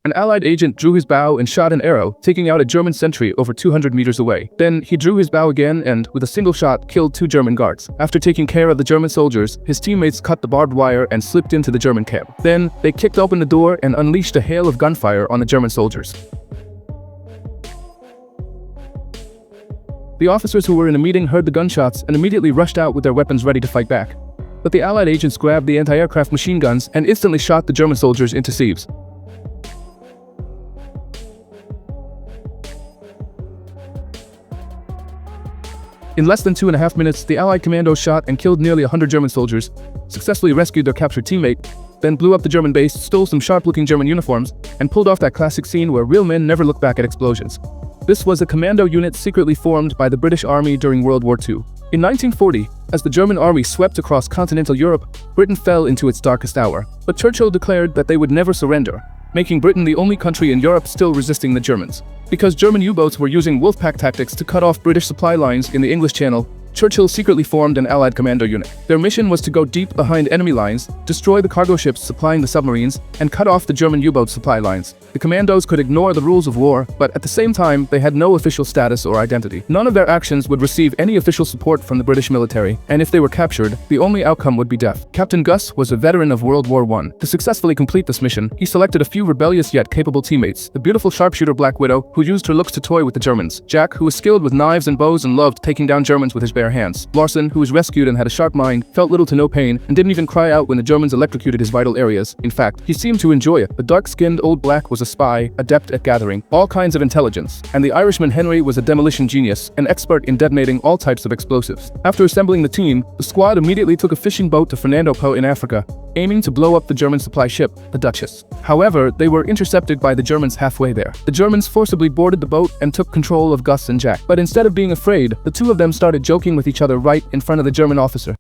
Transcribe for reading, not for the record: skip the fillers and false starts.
An Allied agent drew his bow and shot an arrow, taking out a German sentry over 200 meters away. Then he drew his bow again and, with a single shot, killed 2 German guards. After taking care of the German soldiers, his teammates cut the barbed wire and slipped into the German camp. Then, they kicked open the door and unleashed a hail of gunfire on the German soldiers. The officers who were in a meeting heard the gunshots and immediately rushed out with their weapons ready to fight back. But the Allied agents grabbed the anti-aircraft machine guns and instantly shot the German soldiers into sieves. In less than 2.5 minutes, the Allied commandos shot and killed nearly 100 German soldiers, successfully rescued their captured teammate, then blew up the German base, stole some sharp-looking German uniforms, and pulled off that classic scene where real men never look back at explosions. This was a commando unit secretly formed by the British Army during World War II. In 1940, as the German army swept across continental Europe, Britain fell into its darkest hour. But Churchill declared that they would never surrender, making Britain the only country in Europe still resisting the Germans. Because German U-boats were using wolfpack tactics to cut off British supply lines in the English Channel, Churchill secretly formed an Allied commando unit. Their mission was to go deep behind enemy lines, destroy the cargo ships supplying the submarines, and cut off the German U-boat supply lines. The commandos could ignore the rules of war, but at the same time, they had no official status or identity. None of their actions would receive any official support from the British military, and if they were captured, the only outcome would be death. Captain Gus was a veteran of World War I. To successfully complete this mission, he selected a few rebellious yet capable teammates: the beautiful sharpshooter Black Widow, who used her looks to toy with the Germans; Jack, who was skilled with knives and bows and loved taking down Germans with his bare hands; Larson, who was rescued and had a sharp mind, felt little to no pain, and didn't even cry out when the Germans electrocuted his vital areas. In fact, he seemed to enjoy it. The dark-skinned old Black was a spy, adept at gathering all kinds of intelligence, and the Irishman Henry was a demolition genius, an expert in detonating all types of explosives. After assembling the team, the squad immediately took a fishing boat to Fernando Po in Africa, aiming to blow up the German supply ship, the Duchess. However, they were intercepted by the Germans halfway there. The Germans forcibly boarded the boat and took control of Gus and Jack. But instead of being afraid, the two of them started joking with each other right in front of the German officer.